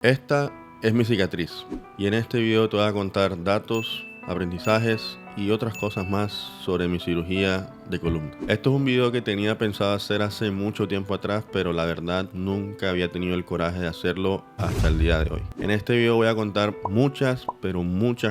Esta es mi cicatriz y en este video te voy a contar datos, aprendizajes y otras cosas más sobre mi cirugía de columna. Esto es un video que tenía pensado hacer hace mucho tiempo atrás, pero la verdad nunca había tenido el coraje de hacerlo hasta el día de hoy. En este video voy a contar muchas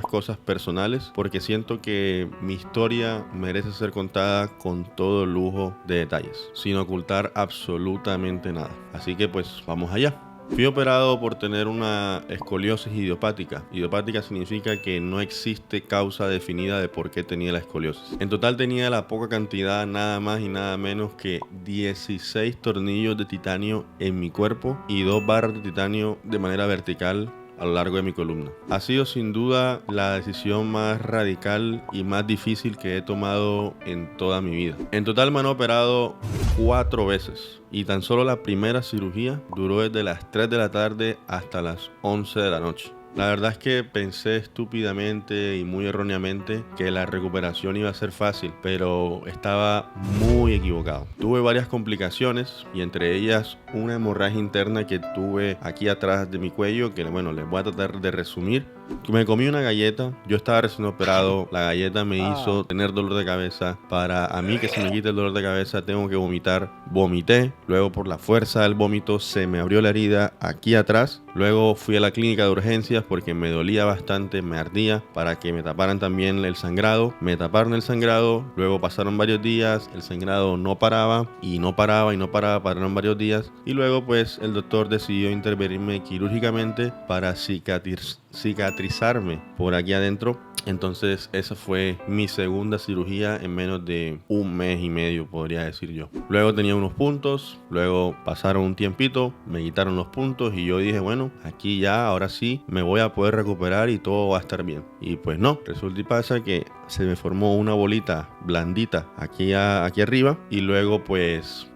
cosas personales porque siento que mi historia merece ser contada con todo el lujo de detalles, sin ocultar absolutamente nada. Así que pues vamos allá. Fui operado por tener una escoliosis idiopática. Idiopática significa que no existe causa definida de por qué tenía la escoliosis. En total tenía la poca cantidad, nada más y nada menos que 16 tornillos de titanio en mi cuerpo y 2 barras de titanio de manera vertical a lo largo de mi columna. Ha sido sin duda la decisión más radical y más difícil que he tomado en toda mi vida. En total me han operado 4 veces y tan solo la primera cirugía duró desde las 3 de la tarde hasta las 11 de la noche. La verdad es que pensé estúpidamente y muy erróneamente que la recuperación iba a ser fácil, pero estaba muy equivocado. Tuve varias complicaciones y entre ellas una hemorragia interna que tuve aquí atrás de mi cuello, que bueno, les voy a tratar de resumir. Me comí una galleta, yo estaba recién operado, la galleta me hizo tener dolor de cabeza. Para a mí que se me quite el dolor de cabeza tengo que vomitar. Vomité, luego por la fuerza del vómito se me abrió la herida aquí atrás. Luego fui a la clínica de urgencias porque me dolía bastante, me ardía, para que me taparan también el sangrado. Me taparon el sangrado, luego pasaron varios días, el sangrado no paraba y no paraba y no paraba, pararon varios días y luego pues el doctor decidió intervenirme quirúrgicamente para cicatrizarme por aquí adentro. Entonces esa fue mi segunda cirugía en menos de un mes y medio, podría decir yo. Luego tenía unos puntos, luego pasaron un tiempito, me quitaron los puntos y yo dije, bueno, aquí ya, ahora sí, me voy a poder recuperar y todo va a estar bien. Y pues no, resulta y pasa que se me formó una bolita blandita aquí arriba y luego pues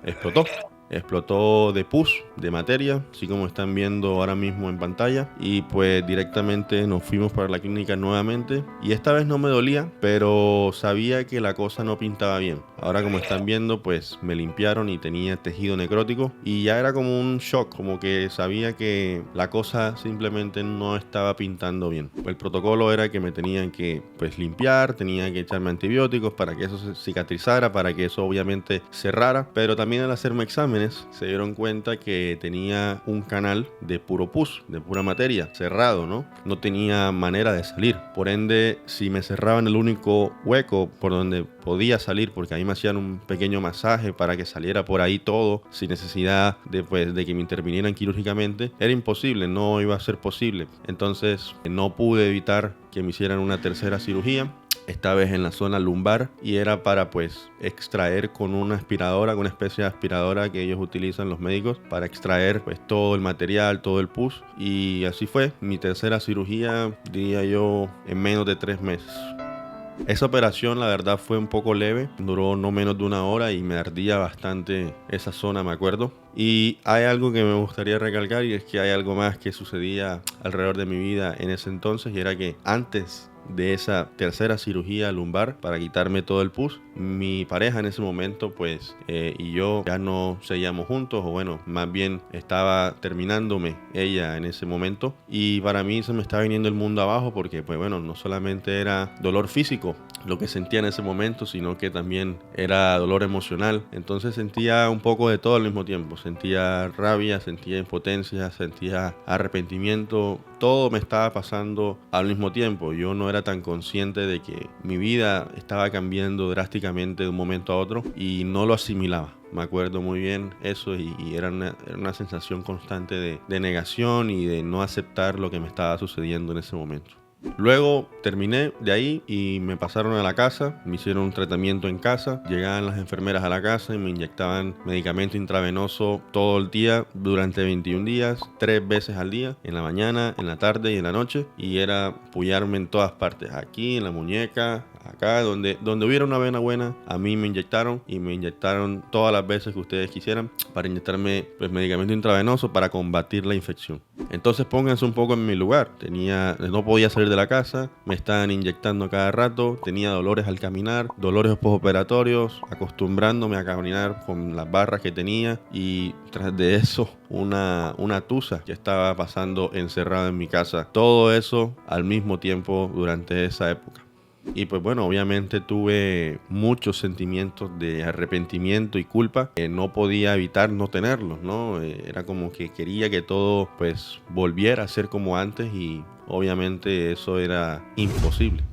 explotó de pus, de materia, así como están viendo ahora mismo en pantalla. Y pues directamente nos fuimos para la clínica nuevamente. Y esta vez no me dolía, pero sabía que la cosa no pintaba bien. Ahora como están viendo, pues me limpiaron y tenía tejido necrótico. Y ya era como un shock, como que sabía que la cosa simplemente no estaba pintando bien. El protocolo era que me tenían que pues limpiar, tenía que echarme antibióticos para que eso se cicatrizara, para que eso obviamente cerrara. Pero también al hacerme exámenes se dieron cuenta que tenía un canal de puro pus, de pura materia, cerrado, ¿no? No tenía manera de salir. Por ende, si me cerraban el único hueco por donde podía salir, porque ahí me hacían un pequeño masaje para que saliera por ahí todo, sin necesidad de que me intervinieran quirúrgicamente, era imposible, no iba a ser posible. Entonces, no pude evitar que me hicieran una tercera cirugía, esta vez en la zona lumbar, y era para pues extraer con una aspiradora, con una especie de aspiradora que ellos utilizan los médicos para extraer pues todo el material, todo el pus. Y así fue mi tercera cirugía, diría yo, en menos de 3 meses. Esa operación la verdad fue un poco leve, duró no menos de 1 hora y me ardía bastante esa zona, me acuerdo. Y hay algo que me gustaría recalcar, y es que hay algo más que sucedía alrededor de mi vida en ese entonces, y era que antes de esa tercera cirugía lumbar para quitarme todo el pus, mi pareja en ese momento pues y yo ya no seguíamos juntos, o bueno, más bien estaba terminándome ella en ese momento, y para mí se me estaba viniendo el mundo abajo porque pues bueno, no solamente era dolor físico lo que sentía en ese momento, sino que también era dolor emocional. Entonces sentía un poco de todo al mismo tiempo, sentía rabia, sentía impotencia, sentía arrepentimiento, todo me estaba pasando al mismo tiempo. Yo no era tan consciente de que mi vida estaba cambiando drásticamente de un momento a otro y no lo asimilaba. Me acuerdo muy bien eso, y era una sensación constante de negación y de no aceptar lo que me estaba sucediendo en ese momento. Luego terminé de ahí y me pasaron a la casa, me hicieron un tratamiento en casa, llegaban las enfermeras a la casa y me inyectaban medicamento intravenoso todo el día durante 21 días, 3 veces al día, en la mañana, en la tarde y en la noche, y era puyarme en todas partes, aquí, en la muñeca, acá donde hubiera una vena buena, a mí me inyectaron y me inyectaron todas las veces que ustedes quisieran para inyectarme pues medicamento intravenoso para combatir la infección. Entonces pónganse un poco en mi lugar. No podía salir de la casa, me estaban inyectando cada rato, tenía dolores al caminar, dolores postoperatorios, acostumbrándome a caminar con las barras que tenía y tras de eso una tusa que estaba pasando encerrado en mi casa. Todo eso al mismo tiempo durante esa época. Y pues bueno, obviamente tuve muchos sentimientos de arrepentimiento y culpa que no podía evitar no tenerlos, ¿no? Era como que quería que todo pues volviera a ser como antes y obviamente eso era imposible.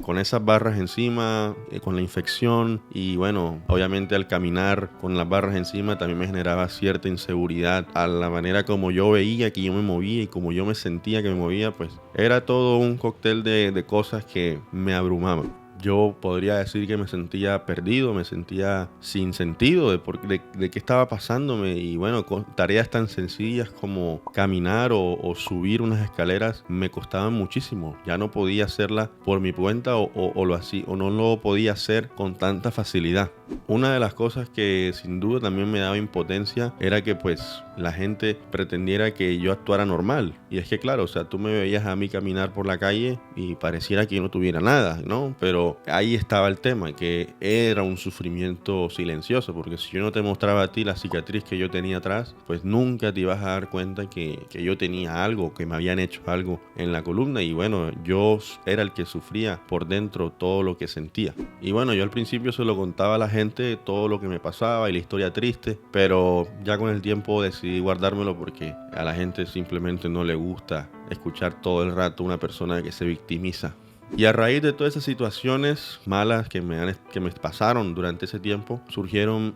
Con esas barras encima, con la infección y bueno, obviamente al caminar con las barras encima también me generaba cierta inseguridad a la manera como yo veía que yo me movía y como yo me sentía que me movía, pues era todo un cóctel de cosas que me abrumaban. Yo podría decir que me sentía perdido, me sentía sin sentido de qué estaba pasándome y bueno, con tareas tan sencillas como caminar o subir unas escaleras me costaban muchísimo. Ya no podía hacerlas por mi cuenta o no lo podía hacer con tanta facilidad. Una de las cosas que sin duda también me daba impotencia era que pues la gente pretendiera que yo actuara normal. Y es que claro, o sea, tú me veías a mí caminar por la calle y pareciera que yo no tuviera nada, ¿no? Pero ahí estaba el tema, que era un sufrimiento silencioso, porque si yo no te mostraba a ti la cicatriz que yo tenía atrás, pues nunca te ibas a dar cuenta que yo tenía algo, que me habían hecho algo en la columna y bueno, yo era el que sufría por dentro todo lo que sentía. Y bueno, yo al principio se lo contaba a la gente todo lo que me pasaba y la historia triste, pero ya con el tiempo decidí guardármelo porque a la gente simplemente no le gusta escuchar todo el rato una persona que se victimiza. Y a raíz de todas esas situaciones malas que me pasaron durante ese tiempo, surgieron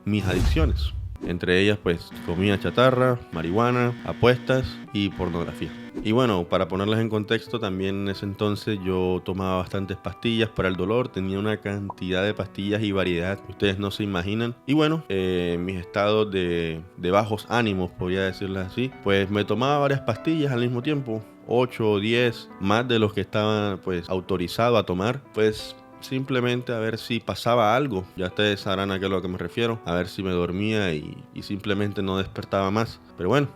mis adicciones. Entre ellas, pues, comida chatarra, marihuana, apuestas y pornografía. Y bueno, para ponerlas en contexto, también en ese entonces yo tomaba bastantes pastillas para el dolor. Tenía una cantidad de pastillas y variedad que ustedes no se imaginan. Y bueno, mis estados de bajos ánimos, podría decirles así, pues me tomaba varias pastillas al mismo tiempo. 8 o 10, más de los que estaban pues autorizado a tomar, pues simplemente a ver si pasaba algo. Ya ustedes sabrán a qué es lo que me refiero. A ver si me dormía y simplemente no despertaba más. Pero bueno,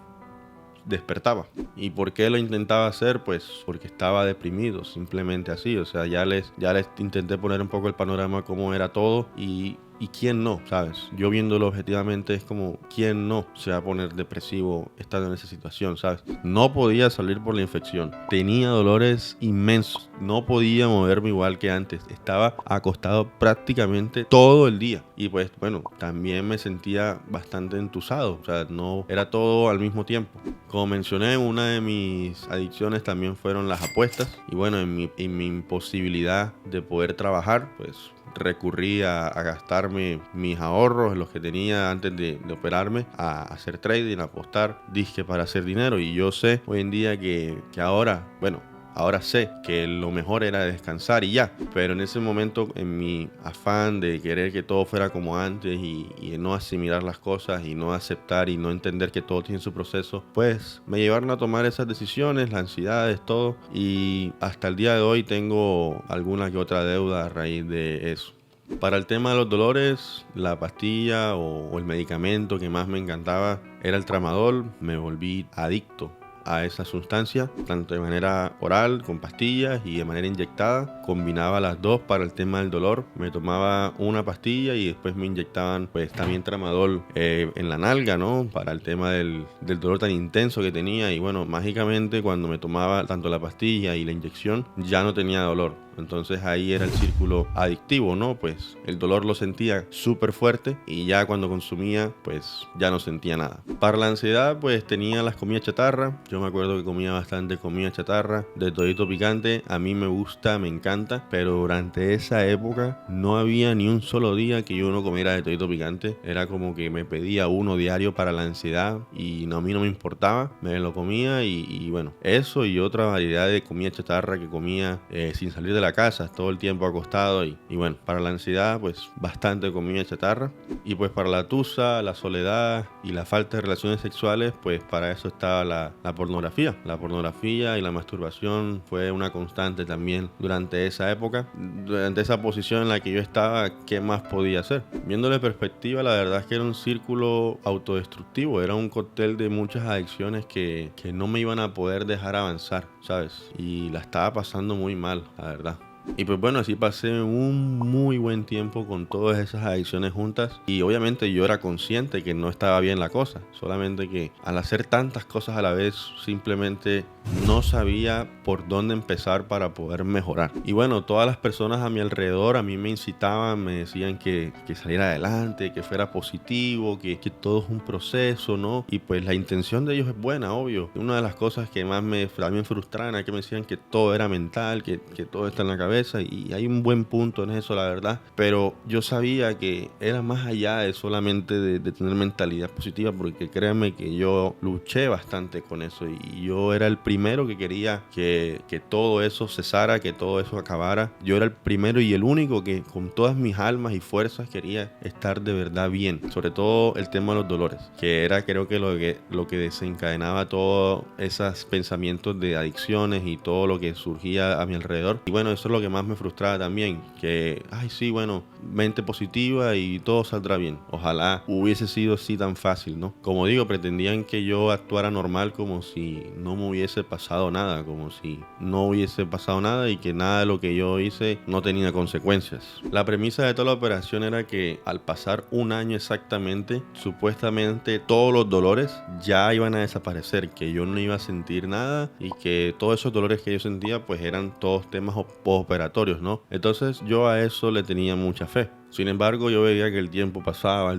despertaba. ¿Y por qué lo intentaba hacer? Pues porque estaba deprimido, simplemente así. O sea, ya les intenté poner un poco el panorama cómo era todo y quién no, ¿sabes? Yo viéndolo objetivamente es como, ¿quién no se va a poner depresivo estando en esa situación, ¿sabes? No podía salir por la infección. Tenía dolores inmensos. No podía moverme igual que antes. Estaba acostado prácticamente todo el día. Y pues, bueno, también me sentía bastante entusado. O sea, no era todo al mismo tiempo. Como mencioné, una de mis adicciones también fueron las apuestas. Y bueno, en mi imposibilidad de poder trabajar, pues recurrí a gastarme mis ahorros, los que tenía antes de operarme, a hacer trading, a apostar, disque para hacer dinero. Y yo sé hoy en día que ahora, bueno, ahora sé que lo mejor era descansar y ya, pero en ese momento, en mi afán de querer que todo fuera como antes y no asimilar las cosas y no aceptar y no entender que todo tiene su proceso, pues me llevaron a tomar esas decisiones, la ansiedad, todo, y hasta el día de hoy tengo alguna que otra deuda a raíz de eso. Para el tema de los dolores, la pastilla o el medicamento que más me encantaba era el tramadol. Me volví adicto a esa sustancia, tanto de manera oral, con pastillas y de manera inyectada. Combinaba las dos para el tema del dolor. Me tomaba una pastilla y después me inyectaban pues también tramadol en la nalga, ¿no? Para el tema del dolor tan intenso que tenía. Y bueno, mágicamente cuando me tomaba tanto la pastilla y la inyección, ya no tenía dolor. Entonces ahí era el círculo adictivo, ¿no? Pues el dolor lo sentía súper fuerte y ya cuando consumía, pues ya no sentía nada. Para la ansiedad, pues tenía las comidas chatarra. Yo me acuerdo que comía bastante comida chatarra, de todito picante. A mí me gusta, me encanta, pero durante esa época no había ni un solo día que yo no comiera de todito picante. Era como que me pedía uno diario para la ansiedad y no, a mí no me importaba, me lo comía y bueno, eso y otra variedad de comida chatarra que comía sin salir de la casa, todo el tiempo acostado y bueno, para la ansiedad pues bastante comida chatarra y pues para la tusa, la soledad y la falta de relaciones sexuales pues para eso estaba la pornografía. La pornografía y la masturbación fue una constante también durante esa época, durante esa posición en la que yo estaba. ¿Qué más podía hacer? Viéndole perspectiva, la verdad es que era un círculo autodestructivo, era un cóctel de muchas adicciones que no me iban a poder dejar avanzar, ¿sabes? Y la estaba pasando muy mal, la verdad. Y pues bueno, así pasé un muy buen tiempo con todas esas adicciones juntas y obviamente yo era consciente que no estaba bien la cosa, solamente que al hacer tantas cosas a la vez simplemente no sabía por dónde empezar para poder mejorar. Y bueno, todas las personas a mi alrededor a mí me incitaban, me decían que saliera adelante, que fuera positivo, que todo es un proceso, ¿no? Y pues la intención de ellos es buena, obvio. Una de las cosas que más me también frustraban era que me decían que todo era mental, que todo está en la cabeza. Y hay un buen punto en eso, la verdad, pero yo sabía que era más allá de solamente de tener mentalidad positiva, porque créanme que yo luché bastante con eso y yo era el primero que quería que todo eso cesara, que todo eso acabara. Yo era el primero y el único que con todas mis almas y fuerzas quería estar de verdad bien, sobre todo el tema de los dolores, que era creo que lo que desencadenaba todos esos pensamientos de adicciones y todo lo que surgía a mi alrededor. Y bueno, eso es lo que más me frustraba también, que ay sí, bueno, mente positiva y todo saldrá bien. Ojalá hubiese sido así tan fácil, ¿no? Como digo, pretendían que yo actuara normal como si no me hubiese pasado nada, como si no hubiese pasado nada y que nada de lo que yo hice no tenía consecuencias. La premisa de toda la operación era que al pasar un año exactamente, supuestamente todos los dolores ya iban a desaparecer, que yo no iba a sentir nada y que todos esos dolores que yo sentía pues eran todos temas operatorios, ¿no? Entonces yo a eso le tenía mucha fe. Sin embargo, yo veía que el tiempo pasaba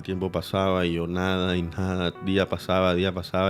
y yo nada y nada, día pasaba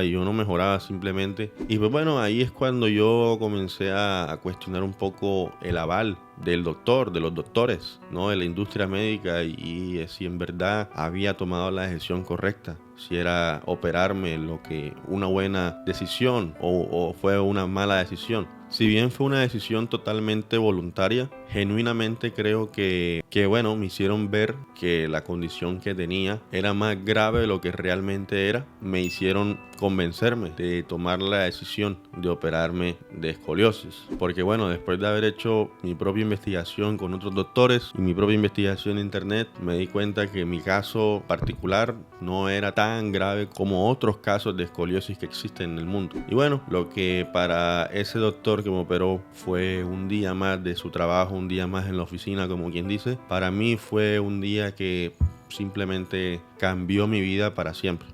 y yo no mejoraba simplemente. Y pues bueno, ahí es cuando yo comencé a cuestionar un poco el aval del doctor, de los doctores, ¿no? De la industria médica y si en verdad había tomado la decisión correcta, si era operarme lo que una buena decisión o fue una mala decisión. Si bien fue una decisión totalmente voluntaria, genuinamente creo que bueno, me hicieron ver que la condición que tenía era más grave de lo que realmente era. Me hicieron convencerme de tomar la decisión de operarme de escoliosis. Porque bueno, después de haber hecho mi propia investigación con otros doctores y mi propia investigación en internet, me di cuenta que mi caso particular no era tan grave como otros casos de escoliosis que existen en el mundo. Y bueno, lo que para ese doctor que me operó fue un día más de su trabajo, un día más en la oficina, como quien dice, para mí fue un día que simplemente cambió mi vida para siempre.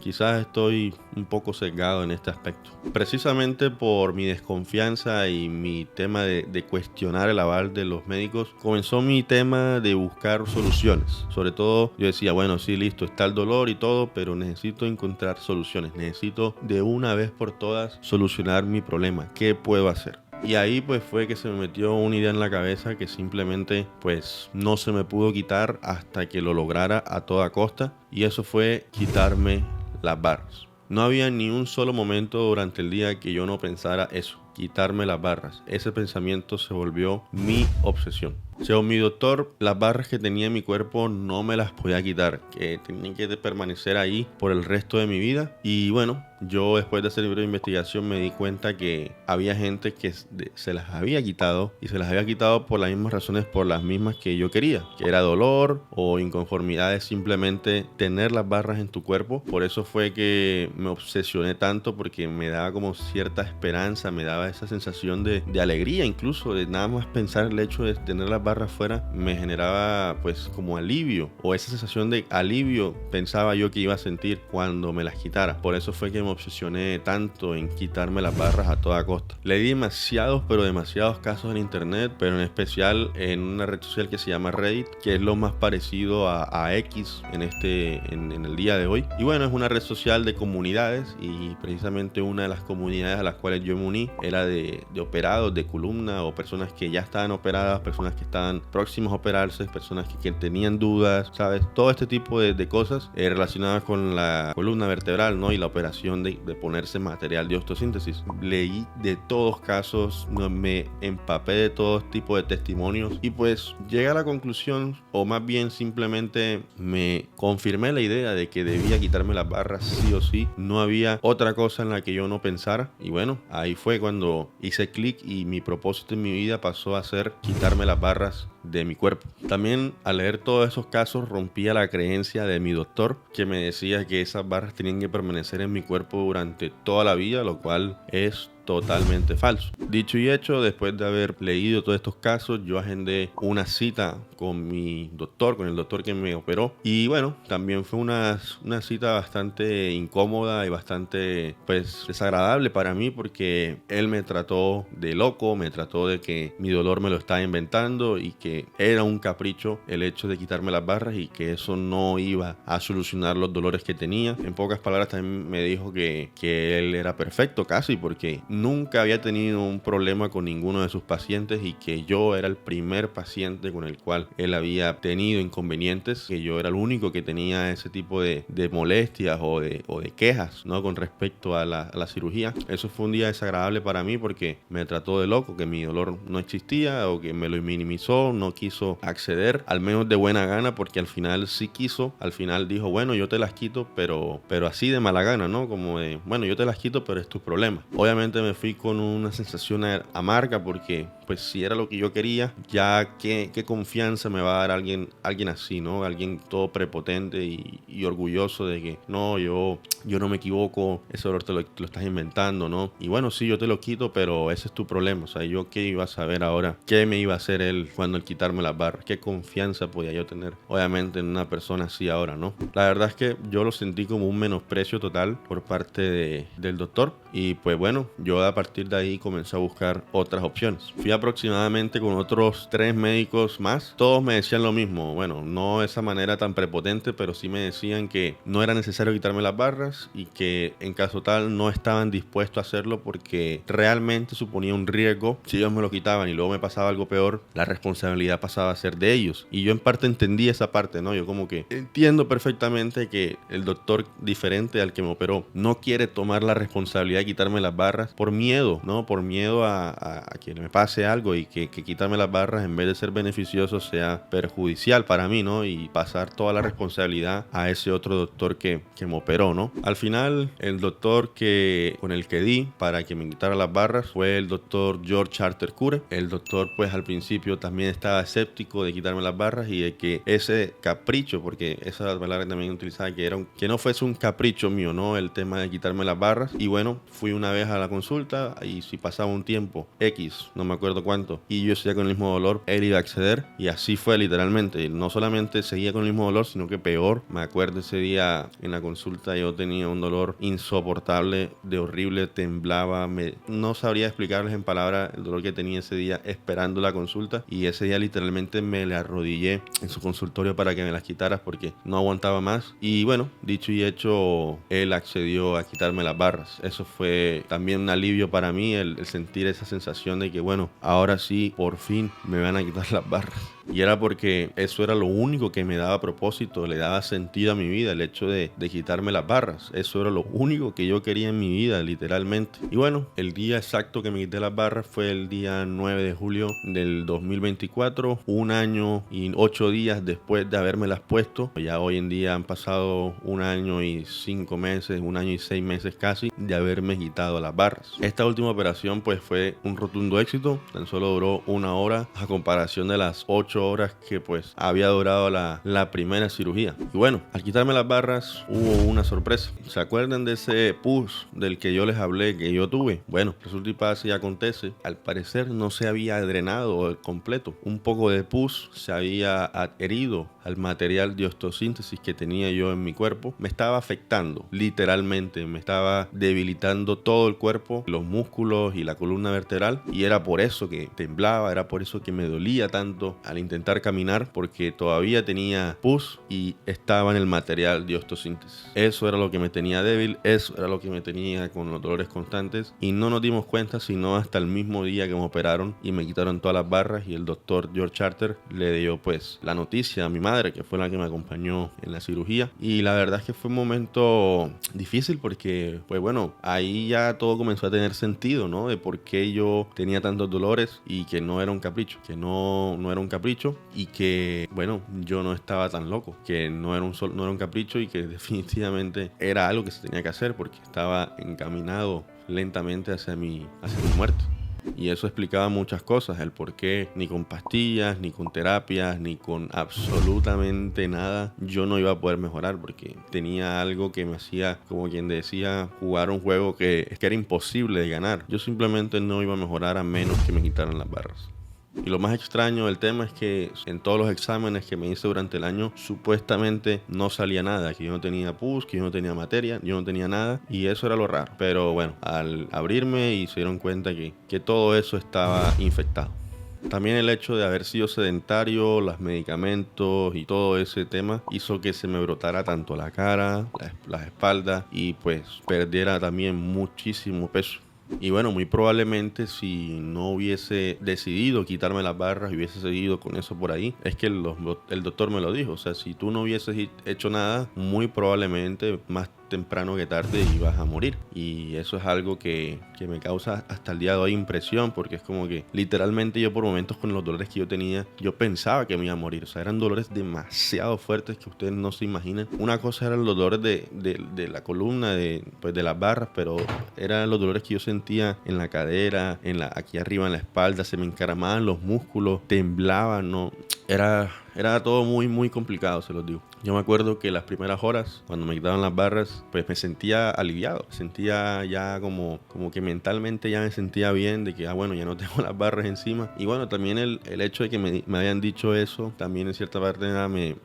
Quizás estoy un poco sesgado en este aspecto. Precisamente por mi desconfianza y mi tema de cuestionar el aval de los médicos, comenzó mi tema de buscar soluciones. Sobre todo yo decía, bueno, sí, listo, está el dolor y todo, pero necesito encontrar soluciones. Necesito de una vez por todas solucionar mi problema. ¿Qué puedo hacer? Y ahí pues fue que se me metió una idea en la cabeza que simplemente pues no se me pudo quitar hasta que lo lograra a toda costa, y eso fue quitarme las barras. No había ni un solo momento durante el día que yo no pensara eso, quitarme las barras. Ese pensamiento se volvió mi obsesión. Según mi doctor, las barras que tenía en mi cuerpo no me las podía quitar, que tenían que permanecer ahí por el resto de mi vida. Y bueno, yo después de hacer mi investigación me di cuenta que había gente que se las había quitado, y se las había quitado por las mismas razones, por las mismas que yo quería, que era dolor o inconformidades, simplemente tener las barras en tu cuerpo. Por eso fue que me obsesioné tanto, porque me daba como cierta esperanza, me daba esa sensación de alegría, incluso de nada más pensar el hecho de tener las barras fuera me generaba pues como alivio, o esa sensación de alivio pensaba yo que iba a sentir cuando me las quitara. Por eso fue que me obsesioné tanto en quitarme las barras a toda costa. Le di demasiados casos en internet, pero en especial en una red social que se llama Reddit, que es lo más parecido a X en el día de hoy. Y bueno, es una red social de comunidades, y precisamente una de las comunidades a las cuales yo me uní era era de operados de columna o personas que ya estaban operadas, personas que estaban próximas a operarse, personas que tenían dudas, ¿sabes? Todo este tipo de cosas relacionadas con la columna vertebral, ¿no? Y la operación de ponerse material de osteosíntesis. Leí de todos casos, me empapé de todo tipo de testimonios y pues llegué a la conclusión, o más bien simplemente me confirmé la idea de que debía quitarme las barras sí o sí. No había otra cosa en la que yo no pensara. Y bueno, ahí fue cuando hice clic y mi propósito en mi vida pasó a ser quitarme las barras de mi cuerpo. También al leer todos esos casos rompía la creencia de mi doctor, que me decía que esas barras tenían que permanecer en mi cuerpo durante toda la vida, lo cual es totalmente falso. Dicho y hecho, después de haber leído todos estos casos, yo agendé una cita con mi doctor, con el doctor que me operó. Y bueno, también fue una cita bastante incómoda y bastante pues desagradable para mí, porque él me trató de loco, me trató de que mi dolor me lo estaba inventando y que era un capricho el hecho de quitarme las barras y que eso no iba a solucionar los dolores que tenía. En pocas palabras también me dijo que él era perfecto casi, porque nunca había tenido un problema con ninguno de sus pacientes y que yo era el primer paciente con el cual él había tenido inconvenientes, que yo era el único que tenía ese tipo de molestias o de quejas, ¿no? Con respecto a la cirugía. Eso fue un día desagradable para mí porque me trató de loco, que mi dolor no existía o que me lo minimizó, no quiso acceder, al menos de buena gana, porque al final sí quiso. Al final dijo, bueno, yo te las quito, pero así de mala gana, ¿no? Como de, bueno, yo te las quito, pero es tu problema. Obviamente me fui con una sensación amarga porque pues si era lo que yo quería, ya qué confianza me va a dar alguien así, ¿no? Alguien todo prepotente y orgulloso de que no, yo no me equivoco, ese dolor te lo estás inventando, ¿no? Y bueno, sí, yo te lo quito, pero ese es tu problema. O sea, yo qué iba a saber ahora, qué me iba a hacer él cuando el quitarme las barras, qué confianza podía yo tener, obviamente, en una persona así ahora, ¿no? La verdad es que yo lo sentí como un menosprecio total por parte del doctor. Y pues bueno, yo a partir de ahí comencé a buscar otras opciones. Fui aproximadamente con otros 3 médicos más. Todos me decían lo mismo. Bueno, no de esa manera tan prepotente, pero sí me decían que no era necesario quitarme las barras y que en caso tal no estaban dispuestos a hacerlo porque realmente suponía un riesgo. Si ellos me lo quitaban y luego me pasaba algo peor, la responsabilidad pasaba a ser de ellos. Y yo en parte entendí esa parte, ¿no? Yo como que entiendo perfectamente que el doctor diferente al que me operó no quiere tomar la responsabilidad de quitarme las barras por miedo, ¿no? Por miedo a que me pase algo y que quitarme las barras, en vez de ser beneficioso, sea perjudicial para mí, ¿no? Y pasar toda la responsabilidad a ese otro doctor que me operó, ¿no? Al final, el doctor con el que di para que me quitara las barras fue el doctor George Arthur Cure. El doctor pues al principio también estaba escéptico de quitarme las barras y de que ese capricho, porque esa palabra también utilizaba, que no fuese un capricho mío, ¿no? El tema de quitarme las barras. Y bueno, fui una vez a la consulta y si pasaba un tiempo X, no me acuerdo cuánto, y yo seguía con el mismo dolor, él iba a acceder. Y así fue literalmente. No solamente seguía con el mismo dolor, sino que peor. Me acuerdo ese día en la consulta yo tenía un dolor insoportable, de horrible, temblaba, no sabría explicarles en palabras el dolor que tenía ese día esperando la consulta. Y ese día literalmente me le arrodillé en su consultorio para que me las quitaras porque no aguantaba más. Y bueno, dicho y hecho, él accedió a quitarme las barras. Eso fue también un alivio para mí, el sentir esa sensación de que bueno, ahora sí, por fin me van a quitar las barras. Y era porque eso era lo único que me daba propósito, le daba sentido a mi vida, el hecho de quitarme las barras. Eso era lo único que yo quería en mi vida, literalmente. Y bueno, el día exacto que me quité las barras fue el día 9 de julio del 2024, 1 año y 8 días después de habérmelas puesto. Ya hoy en día han pasado 1 año y 5 meses, 1 año y 6 meses casi de haberme quitado las barras. Esta última operación pues fue un rotundo éxito, tan solo duró 1 hora a comparación de las 8 horas que pues había durado la primera cirugía. Y bueno, al quitarme las barras hubo una sorpresa. ¿Se acuerdan de ese pus del que yo les hablé que yo tuve? Bueno, resulta y pasa y acontece, al parecer no se había drenado completo. Un poco de pus se había adherido al material de osteosíntesis que tenía yo en mi cuerpo. Me estaba afectando, literalmente, me estaba debilitando todo el cuerpo, los músculos y la columna vertebral, y era por eso que temblaba, era por eso que me dolía tanto al intentar caminar porque todavía tenía pus y estaba en el material de osteosíntesis. Eso era lo que me tenía débil, eso era lo que me tenía con los dolores constantes y no nos dimos cuenta sino hasta el mismo día que me operaron y me quitaron todas las barras y el doctor George Charter le dio pues la noticia a mi madre, que fue la que me acompañó en la cirugía, y la verdad es que fue un momento difícil porque pues bueno, ahí ya todo comenzó a tener sentido, ¿no? De por qué yo tenía tantos dolores y que no era un capricho, no era un capricho y que bueno, yo no estaba tan loco, que no era un capricho y que definitivamente era algo que se tenía que hacer porque estaba encaminado lentamente hacia mi muerte. Y eso explicaba muchas cosas, el por qué ni con pastillas, ni con terapias, ni con absolutamente nada yo no iba a poder mejorar, porque tenía algo que me hacía, como quien decía, jugar un juego que era imposible de ganar. Yo simplemente no iba a mejorar a menos que me quitaran las barras. Y lo más extraño del tema es que en todos los exámenes que me hice durante el año, supuestamente no salía nada, que yo no tenía pus, que yo no tenía materia, yo no tenía nada, y eso era lo raro. Pero bueno, al abrirme y se dieron cuenta que todo eso estaba infectado. También el hecho de haber sido sedentario, los medicamentos y todo ese tema hizo que se me brotara tanto la cara, las espaldas y pues perdiera también muchísimo peso. Y bueno, muy probablemente si no hubiese decidido quitarme las barras y hubiese seguido con eso por ahí, es que el doctor me lo dijo. O sea, si tú no hubieses hecho nada, muy probablemente más temprano que tarde ibas a morir. Y eso es algo que me causa hasta el día de hoy impresión, porque es como que literalmente yo por momentos con los dolores que yo tenía, yo pensaba que me iba a morir. O sea, eran dolores demasiado fuertes que ustedes no se imaginan. Una cosa eran los dolores de la columna, de las barras, pero eran los dolores que yo sentía en la cadera, aquí arriba en la espalda, se me encaramaban los músculos, temblaban, ¿no? Era todo muy, muy complicado, se los digo. Yo me acuerdo que las primeras horas, cuando me quitaban las barras, pues me sentía aliviado. Sentía ya como que mentalmente ya me sentía bien de que, bueno, ya no tengo las barras encima. Y bueno, también el hecho de que me hayan dicho eso, también en cierta parte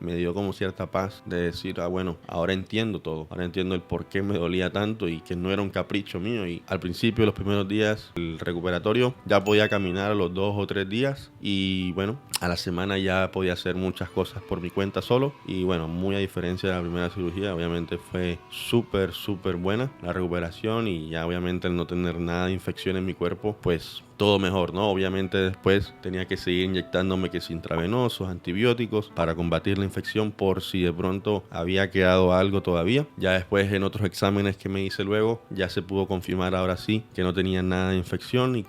me dio como cierta paz de decir, bueno, ahora entiendo todo. Ahora entiendo el por qué me dolía tanto y que no era un capricho mío. Y al principio, los primeros días, el recuperatorio, ya podía caminar a los 2 o 3 días. Y bueno, a la semana ya podía hacer muchas cosas por mi cuenta solo. Y bueno, muy a diferencia de la primera cirugía, obviamente fue súper buena la recuperación y ya obviamente al no tener nada de infección en mi cuerpo, pues todo mejor, ¿no? Obviamente después tenía que seguir inyectándome que si intravenosos, antibióticos para combatir la infección por si de pronto había quedado algo todavía. Ya después en otros exámenes que me hice luego ya se pudo confirmar ahora sí que no tenía nada de infección y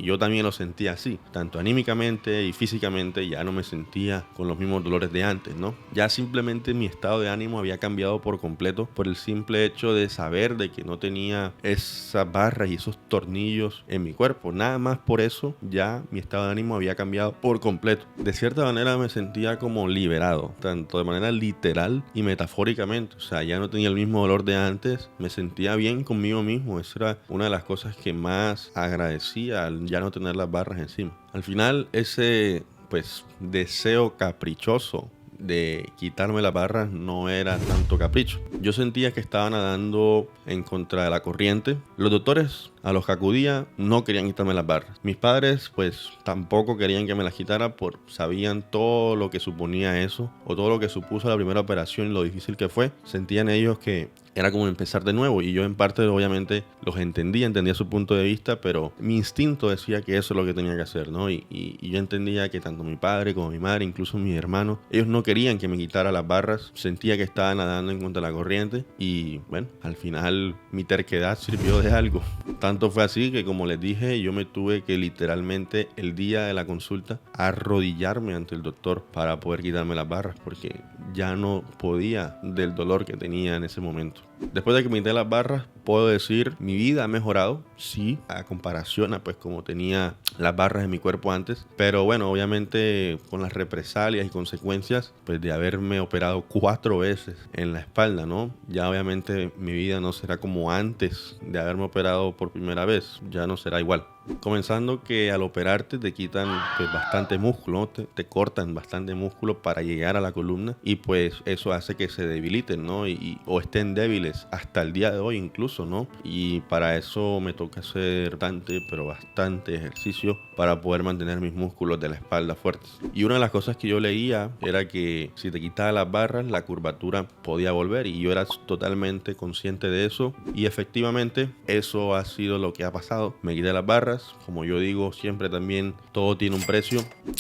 yo también lo sentía así, tanto anímicamente y físicamente ya no me sentía con los mismos dolores de antes, ¿no? Ya simplemente mi estado de ánimo había cambiado por completo por el simple hecho de saber de que no tenía esas barras y esos tornillos en mi cuerpo, nada más. Por eso ya mi estado de ánimo había cambiado por completo. De cierta manera me sentía como liberado, tanto de manera literal y metafóricamente. O sea, ya no tenía el mismo dolor de antes, me sentía bien conmigo mismo. Esa era una de las cosas que más agradecía al ya no tener las barras encima. Al final ese pues deseo caprichoso de quitarme las barras no era tanto capricho. Yo sentía que estaba nadando en contra de la corriente. Los doctores a los que acudía no querían quitarme las barras. Mis padres pues tampoco querían que me las quitara, sabían todo lo que suponía eso o todo lo que supuso la primera operación y lo difícil que fue. Sentían ellos que era como empezar de nuevo y yo en parte obviamente los entendía su punto de vista, pero mi instinto decía que eso es lo que tenía que hacer, ¿no? Y yo entendía que tanto mi padre como mi madre, incluso mis hermanos, ellos no querían que me quitara las barras, sentía que estaba nadando en contra de la corriente y bueno, al final mi terquedad sirvió de algo. Tanto fue así que, como les dije, yo me tuve que literalmente el día de la consulta arrodillarme ante el doctor para poder quitarme las barras porque ya no podía del dolor que tenía en ese momento. Después de que me quité las barras, puedo decir, mi vida ha mejorado, sí, a comparación a pues como tenía las barras en mi cuerpo antes. Pero bueno, obviamente con las represalias y consecuencias pues de haberme operado 4 veces en la espalda, ¿no? Ya obviamente mi vida no será como antes de haberme operado por primera vez, ya no será igual. Comenzando que al operarte te quitan pues bastante músculo, ¿no? Te cortan bastante músculo para llegar a la columna y pues eso hace que se debiliten, ¿no? O estén débiles hasta el día de hoy incluso, ¿no? Y para eso me toca hacer bastante ejercicio para poder mantener mis músculos de la espalda fuertes. Y una de las cosas que yo leía era que si te quitaba las barras, la curvatura podía volver, y yo era totalmente consciente de eso, y efectivamente eso ha sido lo que ha pasado. Me quité las barras, como yo digo siempre también, todo tiene un precio.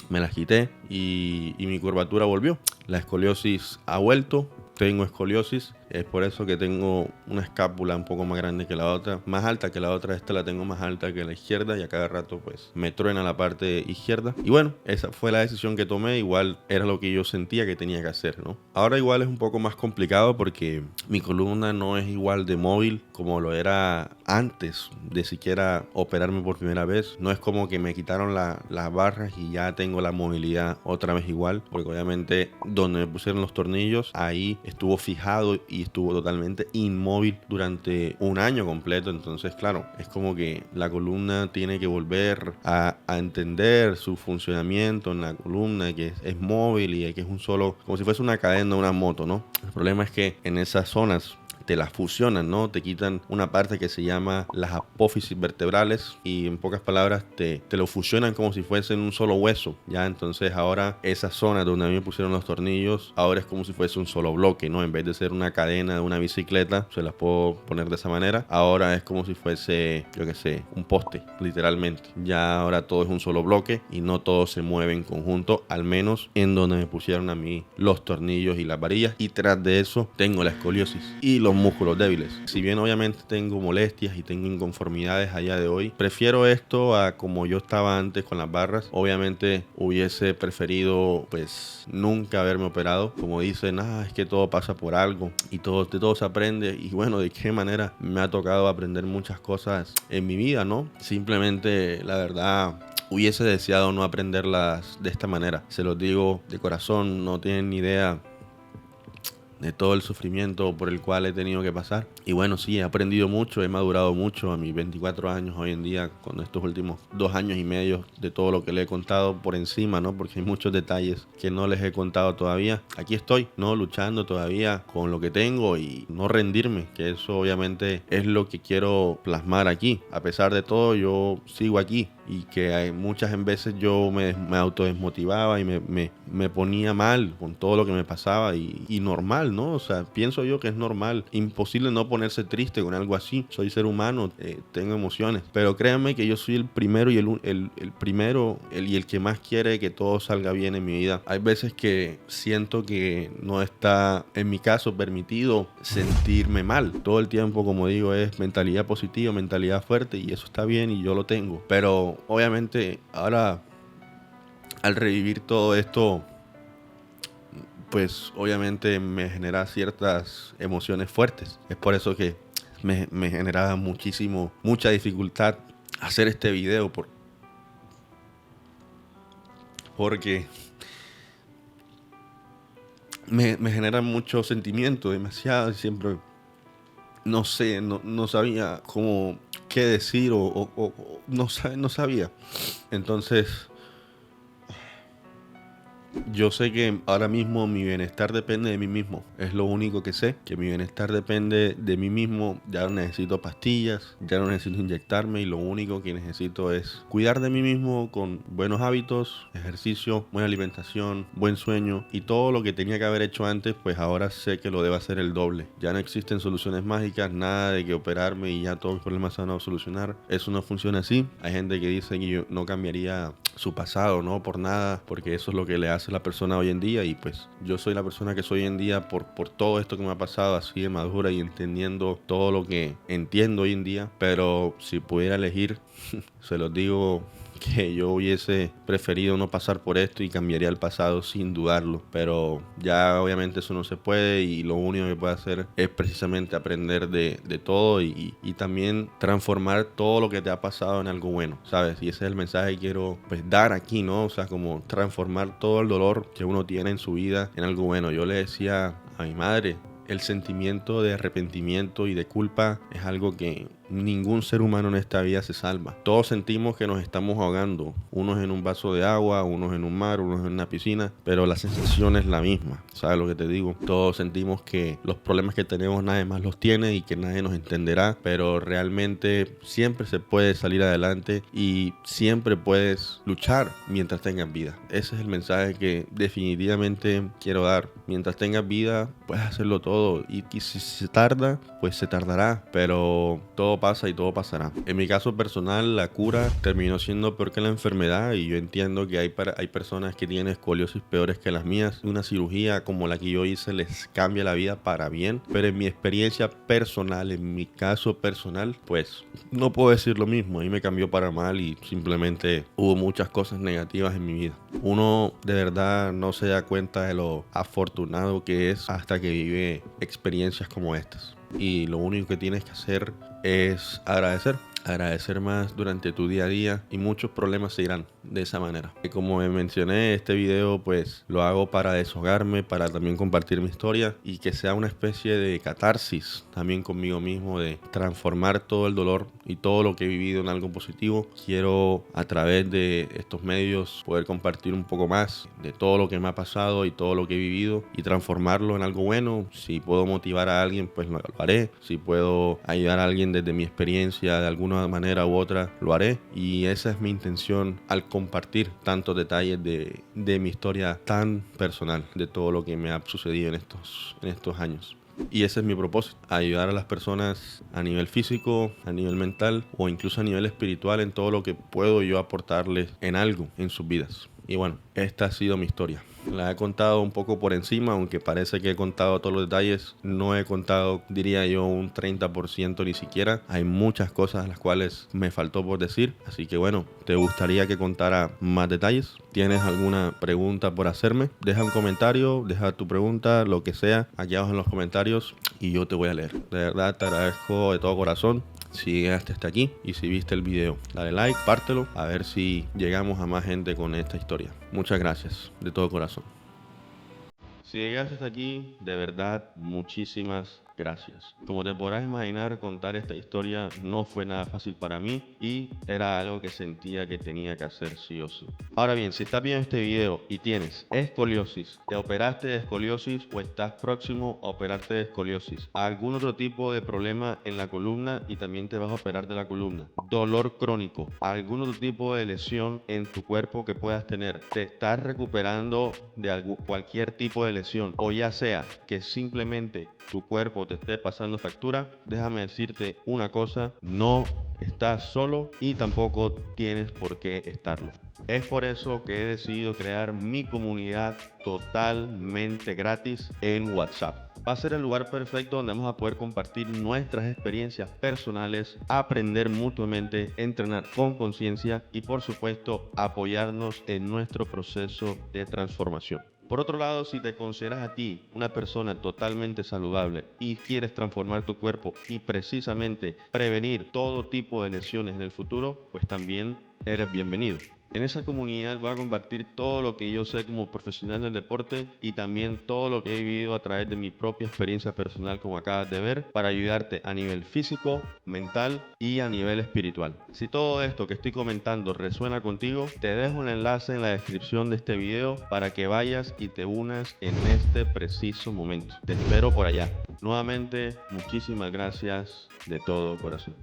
Me las quité y mi curvatura volvió. La escoliosis ha vuelto. Tengo escoliosis, es por eso que tengo una escápula un poco más grande que la otra, más alta que la otra. Esta la tengo más alta que la izquierda y a cada rato pues me truena la parte izquierda. Y bueno, esa fue la decisión que tomé, igual era lo que yo sentía que tenía que hacer, ¿no? Ahora igual es un poco más complicado porque mi columna no es igual de móvil como lo era antes de siquiera operarme por primera vez. No es como que me quitaron las barras y ya tengo la movilidad otra vez igual, porque obviamente donde me pusieron los tornillos, ahí estuvo fijado y estuvo totalmente inmóvil durante un año completo. Entonces, claro, es como que la columna tiene que volver a entender su funcionamiento en la columna, que es móvil y que es un solo, como si fuese una cadena de una moto, ¿no? El problema es que en esas zonas te las fusionan, ¿no? Te quitan una parte que se llama las apófisis vertebrales y en pocas palabras te lo fusionan como si fuesen un solo hueso, ¿ya? Entonces ahora esa zona donde a mí me pusieron los tornillos, ahora es como si fuese un solo bloque, ¿no? En vez de ser una cadena de una bicicleta, se las puedo poner de esa manera, ahora es como si fuese, yo qué sé, un poste, literalmente. Ya ahora todo es un solo bloque y no todo se mueve en conjunto, al menos en donde me pusieron a mí los tornillos y las varillas, y tras de eso tengo la escoliosis y los músculos débiles. Si bien obviamente tengo molestias y tengo inconformidades a día de hoy, prefiero esto a como yo estaba antes con las barras. Obviamente hubiese preferido pues nunca haberme operado. Como dicen, es que todo pasa por algo y de todo se aprende. Y bueno, de qué manera me ha tocado aprender muchas cosas en mi vida, ¿no? Simplemente, la verdad, hubiese deseado no aprenderlas de esta manera. Se los digo de corazón, no tienen ni idea de todo el sufrimiento por el cual he tenido que pasar. Y bueno, sí, he aprendido mucho, he madurado mucho a mis 24 años hoy en día, con estos últimos 2 años y medio, de todo lo que le he contado por encima, ¿no? Porque hay muchos detalles que no les he contado todavía. Aquí estoy, ¿no? Luchando todavía con lo que tengo y no rendirme, que eso obviamente es lo que quiero plasmar aquí. A pesar de todo, yo sigo aquí, y que hay muchas veces yo me autodesmotivaba y me ponía mal con todo lo que me pasaba, y normal, ¿no? O sea, pienso yo que es normal, imposible no ponerse triste con algo así. Soy ser humano, tengo emociones, pero créanme que yo soy el primero y el que más quiere que todo salga bien en mi vida. Hay veces que siento que no está, en mi caso, permitido sentirme mal. Todo el tiempo, como digo, es mentalidad positiva, mentalidad fuerte, y eso está bien y yo lo tengo. Pero obviamente ahora, al revivir todo esto, pues obviamente me genera ciertas emociones fuertes. Es por eso que me generaba mucha dificultad hacer este video, porque me genera mucho sentimiento, demasiado, y siempre no sé, no sabía qué decir, o no sabía. Entonces, yo sé que ahora mismo mi bienestar depende de mí mismo. Es lo único que sé, que mi bienestar depende de mí mismo. Ya no necesito pastillas, ya no necesito inyectarme, y lo único que necesito es cuidar de mí mismo con buenos hábitos, ejercicio, buena alimentación, buen sueño, y todo lo que tenía que haber hecho antes, pues ahora sé que lo debo hacer el doble. Ya no existen soluciones mágicas, nada de que operarme y ya todos mis problemas se van a solucionar. Eso no funciona así. Hay gente que dice que yo no cambiaría su pasado, no por nada, porque eso es lo que le hace la persona hoy en día, y pues yo soy la persona que soy hoy en día por todo esto que me ha pasado, así de madura y entendiendo todo lo que entiendo hoy en día. Pero si pudiera elegir, se los digo que yo hubiese preferido no pasar por esto y cambiaría el pasado sin dudarlo, pero ya obviamente eso no se puede, y lo único que puedo hacer es precisamente aprender de todo, y también transformar todo lo que te ha pasado en algo bueno, ¿sabes? Y ese es el mensaje que quiero pues dar aquí, ¿no? O sea, como transformar todo el dolor que uno tiene en su vida en algo bueno. Yo le decía a mi madre, el sentimiento de arrepentimiento y de culpa es algo que ningún ser humano en esta vida se salva. Todos sentimos que nos estamos ahogando, unos en un vaso de agua, unos en un mar, unos en una piscina, pero la sensación es la misma. ¿Sabes lo que te digo? Todos sentimos que los problemas que tenemos nadie más los tiene y que nadie nos entenderá, pero realmente siempre se puede salir adelante y siempre puedes luchar mientras tengas vida. Ese es el mensaje que definitivamente quiero dar. Mientras tengas vida, puedes hacerlo todo, y si se tarda, pues se tardará, pero todo pasa y todo pasará. En mi caso personal, la cura terminó siendo peor que la enfermedad, y yo entiendo que hay personas que tienen escoliosis peores que las mías. Una cirugía como la que yo hice les cambia la vida para bien, pero en mi experiencia personal, en mi caso personal, pues no puedo decir lo mismo. A mí me cambió para mal y simplemente hubo muchas cosas negativas en mi vida. Uno de verdad no se da cuenta de lo afortunado que es hasta que vive experiencias como estas. Y lo único que tienes que hacer es agradecer más durante tu día a día, y muchos problemas se irán de esa manera. Y como me mencioné, este video pues lo hago para desahogarme, para también compartir mi historia y que sea una especie de catarsis también conmigo mismo, de transformar todo el dolor y todo lo que he vivido en algo positivo. Quiero a través de estos medios poder compartir un poco más de todo lo que me ha pasado y todo lo que he vivido y transformarlo en algo bueno. Si puedo motivar a alguien, pues lo haré. Si puedo ayudar a alguien desde mi experiencia de alguna manera u otra, lo haré. Y esa es mi intención al compartir tantos detalles de mi historia tan personal, de todo lo que me ha sucedido en estos años. Y ese es mi propósito: ayudar a las personas a nivel físico, a nivel mental o incluso a nivel espiritual, en todo lo que puedo yo aportarles en algo en sus vidas. Y bueno, esta ha sido mi historia. La he contado un poco por encima, aunque parece que he contado todos los detalles. No he contado, diría yo, un 30% ni siquiera. Hay muchas cosas las cuales me faltó por decir. Así que bueno, ¿te gustaría que contara más detalles? ¿Tienes alguna pregunta por hacerme? Deja un comentario, deja tu pregunta, lo que sea, aquí abajo en los comentarios, y yo te voy a leer. De verdad te agradezco de todo corazón si llegaste hasta aquí, y si viste el video, dale like, pártelo, a ver si llegamos a más gente con esta historia. Muchas gracias, de todo corazón. Si llegaste hasta aquí, de verdad, muchísimas gracias. Como te podrás imaginar, contar esta historia no fue nada fácil para mí, y era algo que sentía que tenía que hacer sí o sí. Ahora bien, si estás viendo este video y tienes escoliosis, te operaste de escoliosis o estás próximo a operarte de escoliosis, algún otro tipo de problema en la columna y también te vas a operar de la columna, dolor crónico, algún otro tipo de lesión en tu cuerpo que puedas tener, te estás recuperando de cualquier tipo de lesión, o ya sea que simplemente tu cuerpo te esté pasando factura, déjame decirte una cosa: no estás solo y tampoco tienes por qué estarlo. Es por eso que he decidido crear mi comunidad totalmente gratis en WhatsApp. Va a ser el lugar perfecto donde vamos a poder compartir nuestras experiencias personales, aprender mutuamente, entrenar con conciencia y por supuesto apoyarnos en nuestro proceso de transformación. Por otro lado, si te consideras a ti una persona totalmente saludable y quieres transformar tu cuerpo y precisamente prevenir todo tipo de lesiones en el futuro, pues también eres bienvenido. En esa comunidad voy a compartir todo lo que yo sé como profesional del deporte y también todo lo que he vivido a través de mi propia experiencia personal, como acabas de ver, para ayudarte a nivel físico, mental y a nivel espiritual. Si todo esto que estoy comentando resuena contigo, te dejo un enlace en la descripción de este video para que vayas y te unas en este preciso momento. Te espero por allá. Nuevamente, muchísimas gracias de todo corazón.